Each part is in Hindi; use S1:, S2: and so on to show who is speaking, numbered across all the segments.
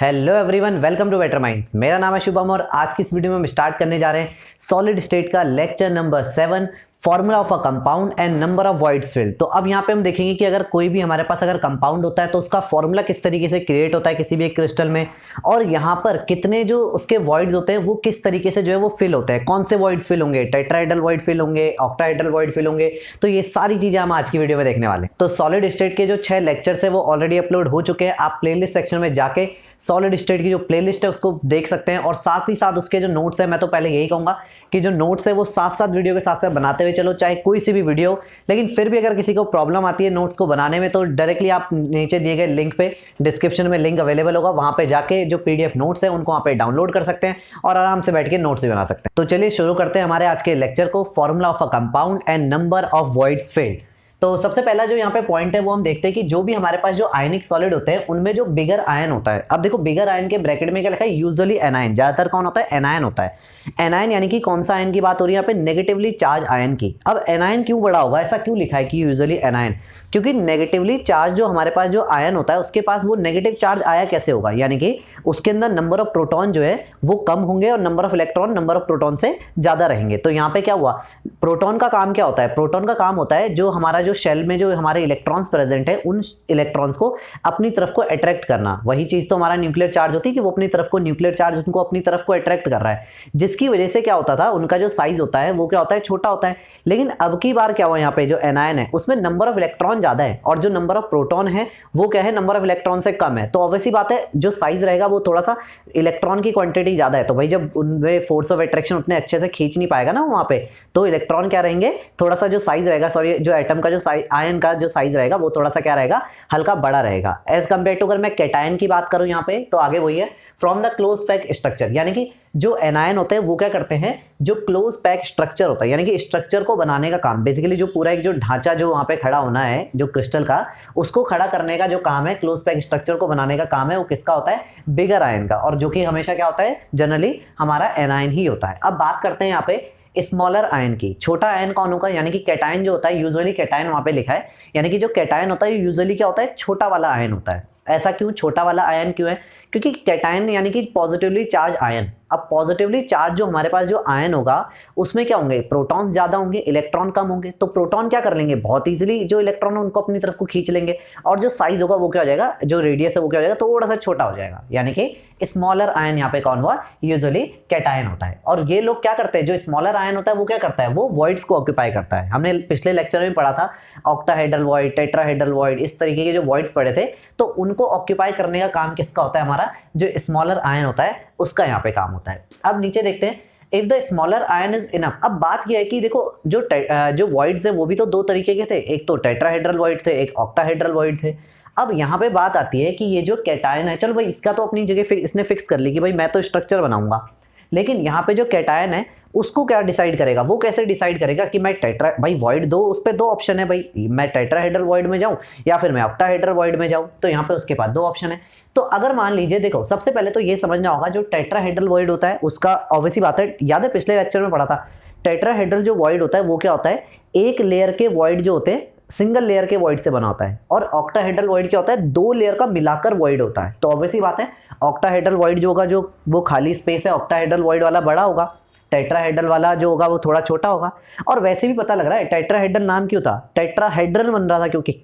S1: Hello everyone, welcome to Better Minds. मेरा नाम है शुभम और आज की इस वीडियो में हम स्टार्ट करने जा रहे हैं सॉलिड स्टेट का lecture number 7, formula of a compound and number of voids field. तो अब यहाँ पे हम देखेंगे कि अगर कोई भी हमारे पास अगर कंपाउंड होता है तो उसका फॉर्मूला किस तरीके से क्रिएट होता है किसी भी एक क्रिस्टल में, और यहाँ पर कितने जो उसके वॉइड्स होते हैं वो किस तरीके से जो है वो फिल होते हैं, कौन से वॉइड्स फिल होंगे, टेट्राहेड्रल वॉइड फिल होंगे, ऑक्टाहेड्रल वॉइड फिल होंगे। तो ये सारी चीजें हम आज की वीडियो में देखने वाले हैं। तो सॉलिड स्टेट के जो 6 लेक्चर्स है वो ऑलरेडी अपलोड हो चुके हैं। आप प्लेलिस्ट सेक्शन में जाके सॉलिड स्टेट की जो प्लेलिस्ट है उसको देख सकते हैं, और साथ ही साथ उसके जो नोट्स है, मैं तो पहले यही कहूंगा कि जो नोट्स है वो साथ साथ वीडियो के साथ साथ बनाते हुए चलो, चाहे कोई सी भी वीडियो। लेकिन फिर भी अगर किसी को प्रॉब्लम आती है नोट्स को बनाने में तो डायरेक्टली आप नीचे दिए गए लिंक पे, डिस्क्रिप्शन में लिंक अवेलेबल होगा, वहां पे जाके जो पीडीएफ नोट्स है उनको वहां पे डाउनलोड कर सकते हैं और आराम से बैठ के नोट्स भी बना सकते हैं। तो चलिए शुरू करते हैं हमारे आज के लेक्चर को, formula of a compound and number of voids field. तो सबसे पहला जो यहाँ पे पॉइंट है वो हम देखते हैं कि जो भी हमारे पास जो आयनिक सॉलिड होते हैं उनमें जो बिगर आयन होता है। अब देखो बिगर आयन के ब्रैकेट में क्या लिखा है, यूजुअली एनायन, ज्यादातर कौन होता है, एनायन होता है। एनायन यानी कि कौन सा आयन की बात हो रही है यहाँ पे, नेगेटिवली चार्ज आयन की। अब एनायन क्यों बड़ा होगा, ऐसा क्यों लिखा है कि यूजुअली एनायन, क्योंकि नेगेटिवली चार्ज जो हमारे पास जो आयन होता है उसके पास वो नेगेटिव चार्ज आया कैसे होगा, यानी कि उसके अंदर नंबर ऑफ प्रोटॉन जो है वो कम होंगे और number of electron number of proton से ज्यादा रहेंगे। तो यहाँ पे क्या हुआ, प्रोटॉन का काम क्या होता है, प्रोटॉन का काम होता है जो हमारा जो शेल में जो हमारे इलेक्ट्रॉन्स प्रेजेंट है उन इलेक्ट्रॉन्स को अपनी तरफ को अट्रैक्ट करना। वही चीज तो हमारा न्यूक्लियर चार्ज होती है कि वो अपनी तरफ को, न्यूक्लियर चार्ज उनको अपनी तरफ को अट्रैक्ट कर रहा है, जिसकी वजह से क्या होता था, उनका जो साइज होता है वो क्या होता है, छोटा होता है। लेकिन अब की बार क्या हुआ, यहाँ पे जो एनायन है उसमें नंबर ऑफ इलेक्ट्रॉन ज्यादा है और जो नंबर ऑफ प्रोटॉन है वो क्या है, नंबर ऑफ इलेक्ट्रॉन से कम है। तो ऑब्वियसली बात है जो साइज रहेगा वो थोड़ा सा, इलेक्ट्रॉन की क्वांटिटी ज्यादा है तो भाई जब उनमें फोर्स ऑफ अट्रैक्शन उतने अच्छे से खींच नहीं पाएगा ना वहां पे, तो इलेक्ट्रॉन क्या रहेंगे, थोड़ा सा जो साइज रहेगा, सॉरी जो एटम का जो साइज, आयन का जो साइज रहेगा वो थोड़ा सा क्या रहेगा, हल्का बड़ा रहेगा एज कम्पेयर टू। अगर मैं कैटायन की बात करूं यहाँ पे तो आगे वही है, from the close pack structure, यानी कि जो एनायन होते हैं वो क्या करते हैं, जो क्लोज पैक स्ट्रक्चर होता है यानी कि स्ट्रक्चर को बनाने का काम, बेसिकली जो पूरा एक जो ढांचा जो वहां पे खड़ा होना है जो क्रिस्टल का, उसको खड़ा करने का जो काम है, क्लोज पैक स्ट्रक्चर को बनाने का काम है, वो किसका होता है, बिगर आयन का, और जो कि हमेशा क्या होता है, जनरली हमारा एनायन ही होता है। अब बात करते हैं यहाँ पे स्मॉलर आयन की। छोटा आयन कौन होगा, यानी कि कैटायन जो होता है, यूजुअली कैटायन वहां पे लिखा है, यानी कि जो कैटायन होता है यूजुअली क्या होता है, छोटा वाला आयन होता है। ऐसा क्यों, छोटा वाला आयन क्यों है, क्योंकि कैटायन यानी कि पॉजिटिवली चार्ज आयन। अब पॉजिटिवली चार्ज जो हमारे पास जो आयन होगा उसमें क्या होंगे, प्रोटॉन्स ज्यादा होंगे, इलेक्ट्रॉन कम होंगे। तो प्रोटॉन क्या कर लेंगे, बहुत इजीली जो इलेक्ट्रॉन है उनको अपनी तरफ को खींच लेंगे, और जो साइज होगा वो क्या हो जाएगा, जो रेडियस है वो क्या हो जाएगा, थोड़ा सा छोटा हो जाएगा। यानी कि स्मॉलर आयन यहाँ पे कौन हुआ, यूजुअली कैटायन होता है। और ये लोग क्या करते हैं, जो स्मॉलर आयन होता है वो क्या करता है, वो वॉइड्स को ऑक्यूपाई करता है। हमने पिछले लेक्चर में पढ़ा था ऑक्टाहेड्रल वॉइड, टेट्राहेड्रल वॉइड, इस तरीके के जो वॉइड्स पढ़े थे। तो उनको ऑक्यूपाई करने का काम किसका होता है, हमारा जो स्मॉलर आयन होता है उसका यहाँ पे काम होता है। अब नीचे देखते हैं, if the smaller ion is enough. अब बात यह है कि देखो जो वॉइड्स है वो भी तो दो तरीके के थे, एक तो टेट्राहेड्रल वॉइड थे, एक ऑक्टाहेड्रल वॉइड थे। अब यहाँ पे बात आती है कि ये जो कैटायन है, चलो भाई इसका तो अपनी जगह इसने फिक्स कर ली कि भाई मैं तो स्ट्रक्चर बनाऊंगा, लेकिन यहाँ पे जो कैटायन है उसको क्या डिसाइड करेगा, वो कैसे डिसाइड करेगा कि मैं भाई वॉइड दो, उस पे दो ऑप्शन है भाई, मैं टेट्राहेड्रल वॉइड में जाऊं या फिर मैं ऑक्टाहेड्रल वॉइड में जाऊं। तो यहाँ पे उसके पास दो ऑप्शन है। तो अगर मान लीजिए, देखो सबसे पहले तो ये समझना होगा जो टेट्राहेड्रल वॉइड होता है उसका ऑब्वियसली बात है, याद है पिछले लेक्चर में पढ़ा था, टेट्राहेड्रल जो वॉइड होता है वो क्या होता है, एक लेयर के वॉइड जो होते हैं सिंगल लेयर के वॉइड से बना होता है, और ऑक्टाहेड्रल वॉइड क्या होता है, दो लेयर का मिलाकर वॉइड होता है। तो ऑब्वियसली बात है ऑक्टाहेड्रल वॉइड जो होगा, जो वो खाली स्पेस है, ऑक्टाहेड्रल वॉइड वाला बड़ा होगा, टेट्राहेड्रल वाला जो होगा वो थोड़ा छोटा होगा। और वैसे भी पता लग रहा है टेट्राहेड्रल नाम क्यों था, टेट्राहेड्रन बन रहा था क्योंकि,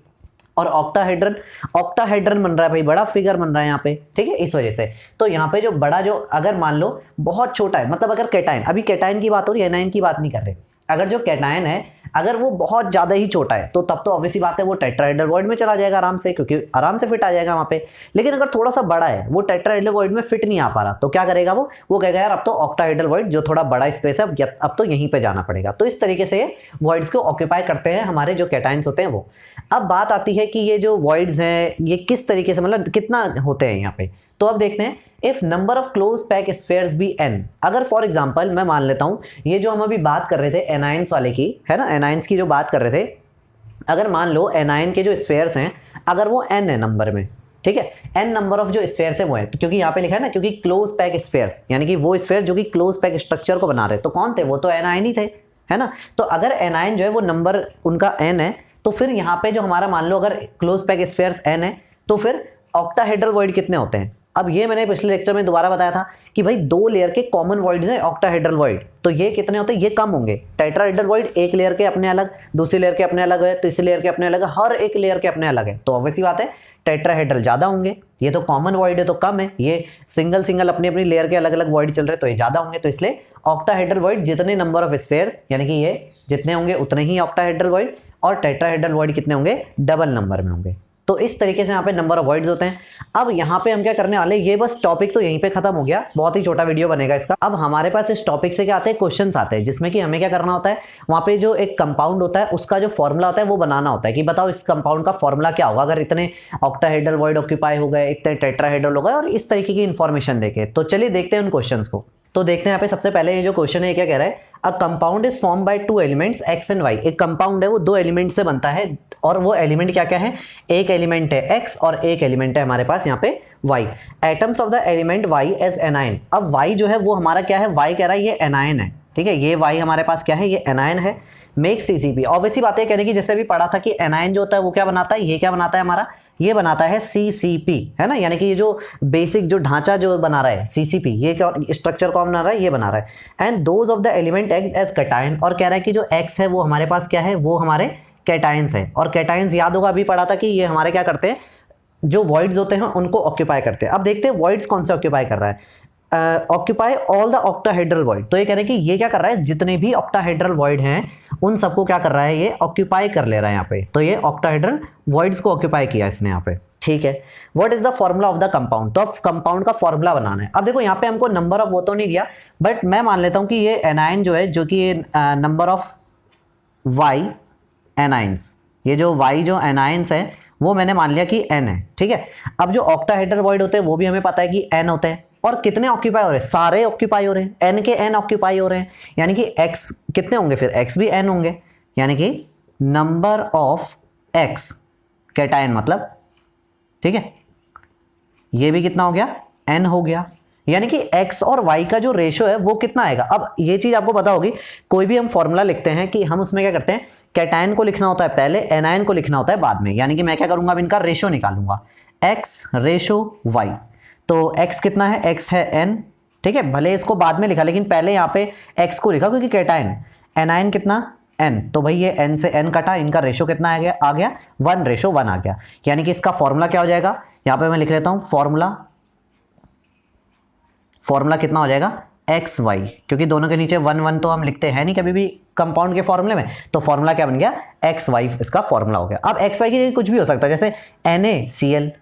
S1: और ऑक्टाहेड्रन बन रहा है भाई, बड़ा फिगर बन रहा है यहाँ पे, ठीक है, इस वजह से। तो यहाँ पे जो बड़ा जो, अगर मान लो बहुत छोटा है, मतलब अगर कैटायन, अभी कैटायन की बात हो रही है, एनायन की बात नहीं कर रहे, अगर जो कैटायन है अगर वो बहुत ज्यादा ही छोटा है तो तब तो ऑब्वियसली बात है वो टेट्राहेड्रल वॉइड में चला जाएगा आराम से, क्योंकि आराम से फिट आ जाएगा वहां पे। लेकिन अगर थोड़ा सा बड़ा है, वो टेट्राहेड्रल वॉइड में फिट नहीं आ पा रहा, तो क्या करेगा वो कहेगा यार अब तो ऑक्टाहेड्रल वॉइड जो थोड़ा बड़ा स्पेस है अब तो यहीं पे जाना पड़ेगा। तो इस तरीके से वॉइड्स को ऑक्यूपाई करते हैं हमारे जो कैटायंस होते हैं वो। अब बात आती है कि ये जो वॉइड्स हैं ये किस तरीके से, मतलब कितना होते हैं यहाँ पे। तो अब देखते हैं, if number of close pack spheres be n, अगर फॉर एग्जांपल मैं मान लेता हूं ये जो हम अभी बात कर रहे थे एनायंस वाले की, है ना, एनायंस की जो बात कर रहे थे, अगर मान लो एनायन के जो स्फीयर्स हैं अगर वो n है नंबर में, ठीक है, n नंबर ऑफ जो स्फीयर्स है वो है, तो क्योंकि यहाँ पे लिखा है ना, क्योंकि क्लोज पैक स्फीयर्स यानी कि वो स्फीयर जो कि क्लोज पैक स्ट्रक्चर को बना रहे, तो कौन थे, वो तो एनायन ही थे, है ना। तो अगर एनायन जो है वो नंबर उनका n है, तो फिर यहाँ पे जो हमारा मान लो अगर क्लोज पैक स्फीयर्स n है, तो फिर ऑक्टाहेड्रल वॉइड कितने होते हैं, अब ये मैंने पिछले लेक्चर में दोबारा बताया था कि भाई 2 लेयर के कॉमन वॉइड्स हैं ऑक्टाहेड्रल वॉइड, तो ये कितने होते हैं, ये कम होंगे। टेट्राहेड्रल वॉइड एक लेयर के अपने अलग, दूसरी लेयर के अपने अलग है, तीसरी लेयर के अपने अलग है, हर एक लेयर के अपने अलग है, तो ऑब्वियसली बात है टेट्राहेड्रल ज्यादा होंगे। ये तो कॉमन वॉइड है तो कम है, ये सिंगल सिंगल अपनी अपनी लेयर के अलग अलग वॉइड चल रहे हैं तो ये ज्यादा होंगे। तो इसलिए ऑक्टाहेड्रल वॉइड जितने नंबर ऑफ स्फीयर्स यानी कि ये जितने होंगे उतने ही ऑक्टाहेड्रल वॉइड, और टेट्राहेड्रल वॉइड कितने होंगे, डबल नंबर में होंगे। तो इस तरीके से यहाँ पे नंबर ऑफ वॉइड्स होते हैं। अब यहाँ पे हम क्या करने वाले, ये बस टॉपिक तो यहीं पे खत्म हो गया, बहुत ही छोटा वीडियो बनेगा इसका। अब हमारे पास इस टॉपिक से क्या आते हैं, क्वेश्चंस आते हैं, जिसमें कि हमें क्या करना होता है, वहाँ पे जो एक कंपाउंड होता है उसका जो फॉर्मूला होता है वो बनाना होता है कि बताओ इस कंपाउंड का फॉर्मूला क्या होगा अगर इतने ऑक्टाहेड्रल वॉइड ऑक्यूपाई हो गए, इतने टेट्राहेड्रल हो गए, और इस तरीके की इन्फॉर्मेशन देके। तो चलिए देखते हैं उन क्वेश्चन को। तो देखते हैं यहाँ पे सबसे पहले ये जो क्वेश्चन है क्या कह रहा है, a compound is form by 2 elements x and y। एक कंपाउंड है वो 2 एलिमेंट से बनता है, और वो एलिमेंट क्या क्या है, एक एलिमेंट है x और एक एलिमेंट है हमारे पास यहाँ पे y। Atoms of the element y as anion. अब y जो है वो हमारा क्या है, y कह रहा है ये एनायन है, ठीक है, ये y हमारे पास क्या है, ये एनायन है। मेक CCP, ऑब्वियसली बात है कहने की जैसे भी पढ़ा था कि एनायन जो होता है वो क्या बनाता है, ये क्या बनाता है हमारा, ये बनाता है CCP, है ना, यानी कि ये जो बेसिक जो ढांचा जो बना रहा है CCP, ये क्या स्ट्रक्चर कौन बना रहा है, ये बना रहा है। And those of the element X as cation, और कह रहा है कि जो एक्स है वो हमारे पास क्या है, वो हमारे कैटायंस है। और कैटायंस याद होगा अभी पढ़ा था कि ये हमारे क्या करते हैं, जो वॉइड्स होते हैं उनको ऑक्यूपाई करते हैं। अब देखते हैं वॉइड्स कौन से ऑक्यूपाई कर रहा है, occupy all the octahedral void. तो ये कह रहे हैं कि ये क्या कर रहा है, जितने भी ऑक्टाहेड्रल वॉइड हैं उन सबको क्या कर रहा है, ये ऑक्यूपाई कर ले रहा है यहाँ पे। तो ये ऑक्टाहेड्रल वॉइड्स को ऑक्यूपाई किया इसने यहाँ पे, ठीक है। What is the formula of the compound, तो अब कंपाउंड का फॉर्मूला बनाना है। अब देखो यहाँ पे हमको नंबर ऑफ वो तो नहीं दिया, बट मैं मान लेता हूँ कि ये एनायन जो है, जो कि ये नंबर ऑफ वाई एनाइंस, ये जो वाई जो एनाइंस है वो मैंने मान लिया कि n है, ठीक है। अब जो ऑक्टाहेड्रल वॉइड होते हैं वो भी हमें पता है कि n होते हैं, और कितने ऑक्यूपाई हो रहे हैं, सारे ऑक्यूपाई हो रहे हैं, n के n ऑक्यूपाई हो रहे हैं, यानी कि x कितने होंगे, फिर x भी n होंगे, यानी कि नंबर ऑफ x कैटायन मतलब, ठीक है, ये भी कितना हो गया, n हो गया, यानी कि x और y का जो रेशो है वो कितना आएगा। अब ये चीज आपको पता होगी, कोई भी हम फॉर्मूला लिखते हैं कि हम उसमें क्या करते हैं, कैटायन को लिखना होता है पहले, एनायन को लिखना होता है बाद में, यानी कि मैं क्या करूंगा, अब इनका रेशो निकालूंगा, x रेशो y। तो x कितना है, x है n, ठीक है, भले इसको बाद में लिखा लेकिन पहले यहाँ पे x को लिखा क्योंकि कैटायन, एनायन कितना n, तो भाई ये n से n कटा, इनका रेशो कितना आ गया 1:1 आ गया, यानी कि इसका फॉर्मूला क्या हो जाएगा, यहाँ पे मैं लिख लेता हूँ फॉर्मूला कितना हो जाएगा एक्स वाई, क्योंकि दोनों के नीचे 1 1 तो हम लिखते हैं नहीं कभी भी कंपाउंड के फॉर्मूले में, तो फॉर्मूला क्या बन गया एक्स वाई, इसका फॉर्मूला हो गया। अब एक्स वाई की जगह कुछ भी हो सकता है, जैसे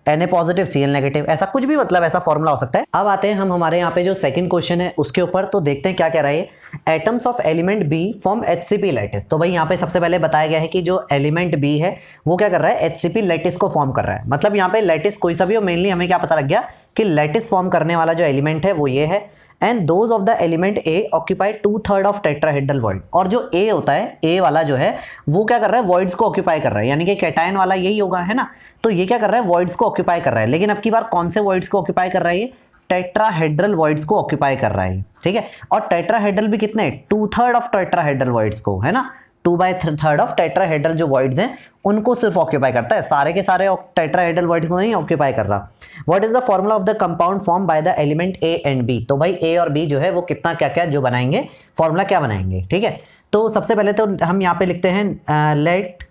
S1: Na Na positive Cl negative, ऐसा कुछ भी मतलब ऐसा फॉर्मूला हो सकता है। अब आते हैं हम हमारे यहाँ पे जो सेकंड क्वेश्चन है उसके ऊपर, तो देखते हैं क्या कह रहा है। Atoms of element B form HCP lattice. तो भाई यहाँ पे सबसे पहले बताया गया है कि जो एलिमेंट बी है वो क्या कर रहा है, HCP लैटिस को फॉर्म कर रहा है। मतलब यहाँ पे लैटिस कोई सा भी हो, मेनली हमें क्या पता लग गया कि लैटिस फॉर्म करने वाला जो एलिमेंट है वो ये है। And those of the element A occupy 2/3 of tetrahedral void. और जो ए होता है, ए वाला जो है वो क्या कर रहा है, वॉइड्स को ऑक्यूपाई कर रहा है, यानी कि कैटायन वाला यही होगा, है ना। तो ये क्या कर रहा है, वॉइड्स को ऑक्यूपाई कर रहा है, लेकिन अब की बार कौन से वॉइड्स को ऑक्यूपाई कर रहा है, ये टेट्राहेड्रल वॉइड्स को ऑक्यूपाई कर रहा है, ठीक है। और टेट्राहेड्रल भी कितने, 2/3 ऑफ टेट्राहेड्रल वॉइड्स को, है ना, 2/3 ऑफ टेट्राहेड्रल जो वॉइड्स हैं उनको सिर्फ ऑक्यूपाई करता है, सारे के सारे टेट्राहेड्रल वॉइड्स को नहीं ऑक्यूपाई कर रहा। What is the formula of the compound form by the element A and B. तो भाई ए और बी जो है वो कितना क्या क्या जो बनाएंगे, फॉर्मूला क्या बनाएंगे, ठीक है। तो सबसे पहले तो हम यहाँ पे लिखते हैं लेट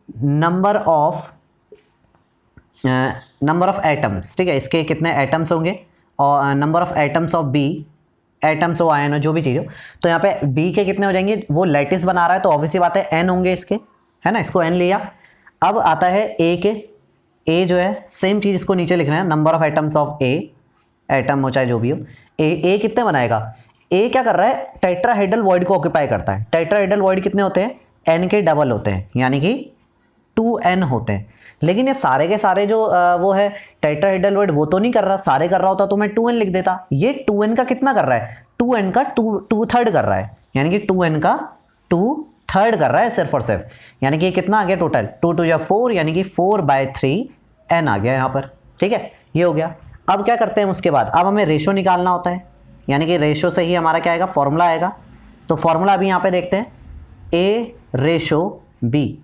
S1: नंबर ऑफ एटम्स, ठीक है, इसके कितने एटम्स होंगे, और number of atoms of B, atoms हो आयन हो जो भी चीज़ हो, तो यहाँ पे बी के कितने हो जाएंगे, वो लैटिस बना रहा है तो ऑब्वियसली बात है n होंगे इसके, है ना, इसको n लिया। अब आता है ए के, ए जो है सेम चीज़ इसको नीचे लिखना है, number of atoms of A, atom हो चाहे जो भी हो, ए कितने बनाएगा, ए क्या कर रहा है, टेट्राहेड्रल वॉइड को ऑक्यूपाई करता है। टेट्राहेड्रल वॉइड कितने होते हैं, n के डबल होते हैं, यानी कि 2n होते हैं। लेकिन ये सारे के सारे जो वो है टेट्राहेड्रल वॉइड वो तो नहीं कर रहा, सारे कर रहा होता तो मैं 2n लिख देता। ये 2n का कितना कर रहा है, 2n का 2/3 कर रहा है, यानी कि 2n का 2/3 कर रहा है सिर्फ और सिर्फ, यानी कि कितना आ गया टोटल, 2 2 या 4, यानी कि 4/3 n आ गया यहाँ पर, ठीक है, ये हो गया। अब क्या करते हैं उसके बाद, अब हमें रेशो निकालना होता है, यानी कि रेशो से ही हमारा क्या आएगा, फॉर्मूला आएगा। तो फॉर्मूला अभी यहाँ पे देखते हैं, ए रेशो बी,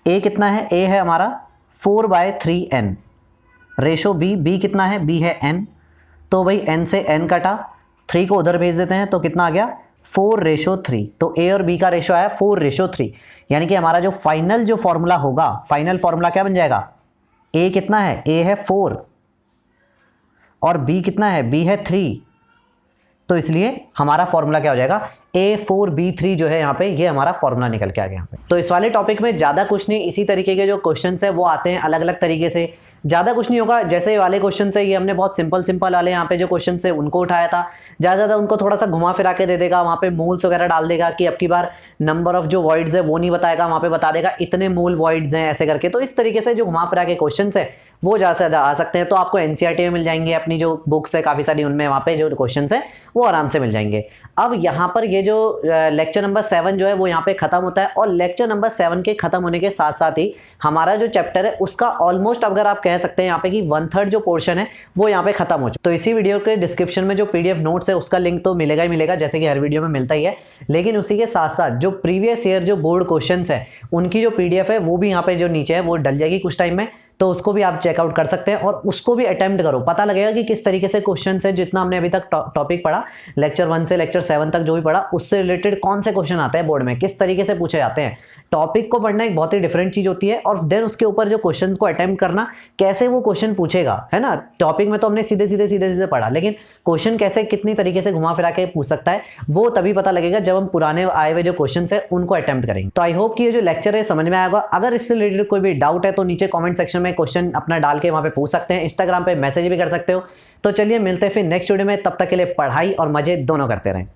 S1: ए कितना है, ए है हमारा 4/3n, रेशो बी कितना है, बी है n, तो भाई n से n कटा, 3 को उधर भेज देते हैं तो कितना आ गया 4:3। तो a और b का रेशो आया 4:3, यानी कि हमारा जो फाइनल जो फॉर्मूला होगा, फाइनल फॉर्मूला क्या बन जाएगा, a कितना है, a है 4 और b कितना है, b है 3, तो इसलिए हमारा फॉर्मूला क्या हो जाएगा, A4B3 जो है यहाँ पे, ये हमारा फॉर्मूला निकल के आ गया यहाँ पे। तो इस वाले टॉपिक में ज़्यादा कुछ नहीं, इसी तरीके के जो क्वेश्चंस है वो आते हैं अलग अलग तरीके से, ज़्यादा कुछ नहीं होगा। जैसे ये वाले क्वेश्चन है, ये हमने बहुत सिंपल वाले यहाँ पे जो क्वेश्चन है उनको उठाया था, ज़्यादा उनको थोड़ा सा घुमा फिरा के दे देगा, वहाँ पे मोल्स वगैरह डाल देगा कि अब की बार नंबर ऑफ जो वॉइड्स है वो नहीं बताएगा, वहाँ पे बता देगा इतने मोल वॉइड्स हैं ऐसे करके। तो इस तरीके से जो घुमा फिरा के क्वेश्चन है वो ज़्यादा से ज़्यादा आ सकते हैं। तो आपको एनसीईआरटी में मिल जाएंगे, अपनी जो बुक्स है काफ़ी सारी, उनमें वहाँ पे जो क्वेश्चन है वो आराम से मिल जाएंगे। अब यहाँ पर ये जो लेक्चर नंबर 7 जो है वो यहाँ पे खत्म होता है, और लेक्चर नंबर 7 के खत्म होने के साथ साथ ही हमारा जो चैप्टर है उसका ऑलमोस्ट, अगर आप कह सकते हैं यहाँ पे कि 1/3 जो पोर्शन है वो यहाँ पे खत्म हो चुका। तो इसी वीडियो के डिस्क्रिप्शन में जो PDF नोट्स है उसका लिंक तो मिलेगा ही मिलेगा, जैसे कि हर वीडियो में मिलता ही है, लेकिन उसी के साथ साथ जो प्रीवियस ईयर जो बोर्ड क्वेश्चन है उनकी जो PDF है वो भी यहाँ पे जो नीचे है वो डल जाएगी कुछ टाइम में, तो उसको भी आप चेकआउट कर सकते हैं और उसको भी अटेम्प्ट करो, पता लगेगा कि किस तरीके से क्वेश्चन है, जितना हमने अभी तक टॉपिक पढ़ा, लेक्चर 1 से लेक्चर 7 तक जो भी पढ़ा, उससे रिलेटेड कौन से क्वेश्चन आते हैं बोर्ड में, किस तरीके से पूछे जाते हैं। टॉपिक को पढ़ना एक बहुत ही डिफरेंट चीज होती है, और देन उसके ऊपर जो क्वेश्चन को अटेम्प्ट करना, कैसे वो क्वेश्चन पूछेगा, है ना। टॉपिक में तो हमने सीधे पढ़ा, लेकिन क्वेश्चन कैसे कितनी तरीके से घुमा फिरा के पूछ सकता है वो तभी पता लगेगा जब हम पुराने आए हुए जो क्वेश्चन है उनको अटेम्प्ट करेंगे। तो आई होप कि ये जो लेक्चर है समझ में आएगा। अगर इससे रिलेटेड कोई भी डाउट है तो नीचे कॉमेंट सेक्शन में क्वेश्चन अपना डाल के वहां पे पूछ सकते हैं, इंस्टाग्राम पे मैसेज भी कर सकते हो। तो चलिए मिलते हैं फिर नेक्स्ट वीडियो में, तब तक के लिए पढ़ाई और मजे दोनों करते रहें।